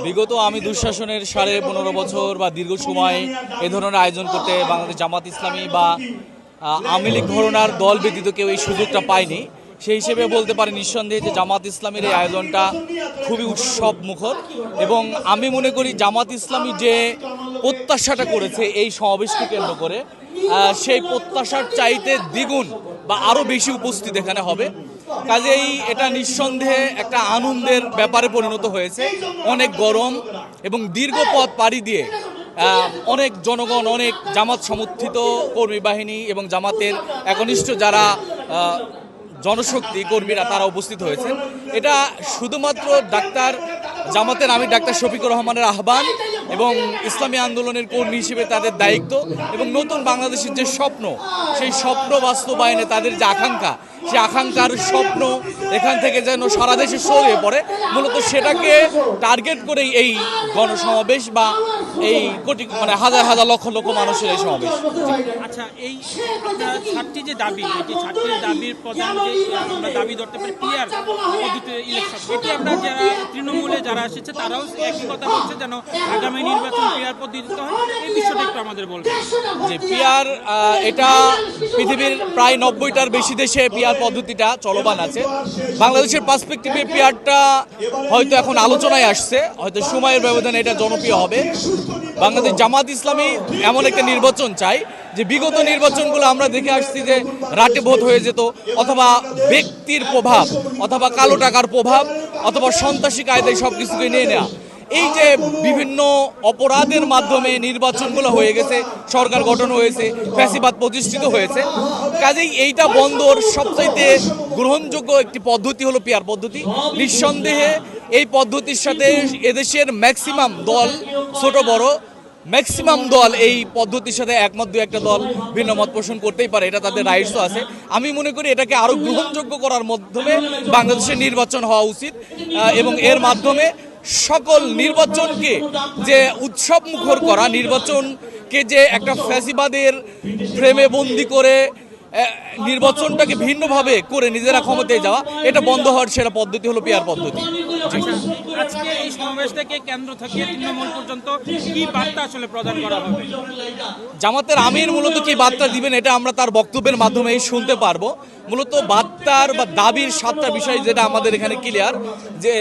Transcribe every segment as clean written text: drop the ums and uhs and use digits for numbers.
বিগত আমি দুঃশাসনের 15.5 বছর বা দীর্ঘ সময় এ ধরনের আয়োজন করতে বাংলাদেশ জামাত ইসলামী বা আওয়ামী লীগ ঘরানার দল ব্যতীত কেউ এই সুযোগটা পায়নি। সেই হিসেবে বলতে পারি নিঃসন্দেহে যে জামাত ইসলামীর এই আয়োজনটা খুবই উৎসব মুখর, এবং আমি মনে করি জামাত ইসলামী যে প্রত্যাশাটা করেছে এই সমাবেশকে কেন্দ্র করে, সেই প্রত্যাশার চাইতে দ্বিগুণ বা আরও বেশি উপস্থিত এখানে হবে। কাজেই এটা নিঃসন্দেহে একটা আনন্দের ব্যাপারে পরিণত হয়েছে। অনেক গরম এবং দীর্ঘ পথ পাড়ি দিয়ে অনেক জনগণ, অনেক জামাত সমর্থিত কর্মী বাহিনী এবং জামাতের একনিষ্ঠ যারা জনশক্তি কর্মীরা তারা উপস্থিত হয়েছেন। এটা শুধুমাত্র জামাতের আমি ডাক্তার শফিকুর রহমানের আহ্বান এবং ইসলামী আন্দোলনের কর্মী হিসেবে তাদের দায়িত্ব এবং নতুন বাংলাদেশের যে স্বপ্ন, সেই স্বপ্ন বাস্তবায়নে তাদের যে আকাঙ্ক্ষা, সেই আকাঙ্ক্ষার স্বপ্ন এখান থেকে যেন সারা দেশে ছড়িয়ে পড়ে, মূলত সেটাকে টার্গেট করেই এই গণসমাবেশ বা এই হাজার হাজার লক্ষ লক্ষ মানুষের এই সমাবেশ। আচ্ছা, এই ছাত্রী যে দাবি, এটি ছাত্রীর দাবির প্রধান যে আমরা দাবি ধরতে পারি পিআর পদ্ধতিতে ইলেকশন, এটি আমরা যারা তৃণমূলে যারা এসেছে তারাও একই কথা বলছে যেন আগামী নির্বাচন পিআর পদ্ধতিতে হয়। এই বিষয়টা একটু আমাদের বলবেন। যে পিআর, এটা পৃথিবীর প্রায় 90টার বেশি দেশে পিআর পদ্ধতিটা চলমান আছে। বাংলাদেশের পার্সপেক্টিভে পিআরটা হয়তো এখন আলোচনায় আসছে, হয়তো সময়ের ব্যবধানে এটা জনপ্রিয় হবে। বাংলাদেশ জামাত ইসলামী এমন একটা নির্বাচন চাই যে বিগত নির্বাচনগুলো আমরা দেখে আসছি যে রাটে ভোট হয়ে যেত, অথবা ব্যক্তির প্রভাব, অথবা কালো টাকার প্রভাব, অথবা সন্ত্রাসী কায়দায় সব কিছুকে নিয়ে নেওয়া। এই যে বিভিন্ন অপরাধের মাধ্যমে নির্বাচনগুলো হয়ে গেছে, সরকার গঠন হয়েছে, ফ্যাসিবাদ প্রতিষ্ঠিত হয়েছে। কাজেই এইটা বন্ধর সবচাইতে গ্রহণযোগ্য একটি পদ্ধতি হলো পিআর পদ্ধতি। নিঃসন্দেহে এই পদ্ধতির সাথে এদেশের ম্যাক্সিমাম দল, ছোট বড় ম্যাক্সিমাম দল এই পদ্ধতির সাথে একমত, দু একটা দল ভিন্ন মত পোষণ করতেই পারে, এটা তাদের রাইটসও আছে। আমি মনে করি এটাকে আরও গ্রহণযোগ্য করার মাধ্যমে বাংলাদেশের নির্বাচন হওয়া উচিত, এবং এর মাধ্যমে সকল নির্বাচনকে যে উৎসব মুখর করা, নির্বাচনকে যে একটা ফ্যাসিবাদের ফ্রেমে বন্দি করে নির্বাচনটাকে ভিন্নভাবে করে নিজেরা ক্ষমতায় যাওয়া, এটা বন্ধ হওয়ার সেরা পদ্ধতি হলো পিআর পদ্ধতি। আজকে এই সমাবেশ থেকে কেন্দ্র থেকে তৃণমূল পর্যন্ত কি বার্তা আসলে প্রদান করা হবে? জামাতের আমির মূলত কি বার্তা দিবেন এটা আমরা তার বক্তব্যের মাধ্যমেই শুনতে পারবো। মূলত বার্তার বা দাবির 7টা বিষয় যেটা আমাদের এখানে ক্লিয়ার, যে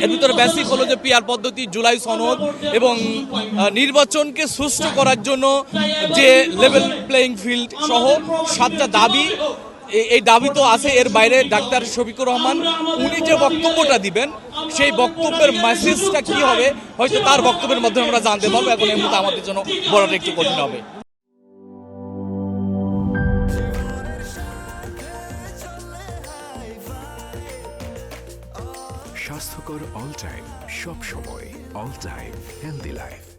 এর ভিতরে বেসিক হলো যে পিআর পদ্ধতি, জুলাই সনদ এবং নির্বাচনকে সুষ্ঠু করার জন্য যে লেভেল প্লেইং ফিল্ড সহ 7টা দাবি। এই দাবি তো আছে, এর বাইরে ডাক্তার শফিকুর রহমান উনি যে বক্তব্যটা দিবেন, সেই বক্তব্যের মেসেজটা কি হবে হয়তো তার বক্তব্যের মাধ্যমে আমরা জানতে পারবো। এখন এর মধ্যে আমাদের জন্য বলাটা একটু কঠিন হবে। স্বাস্থ্যকর অল টাইম, সব সময় অল টাইম হেলদি লাইফ।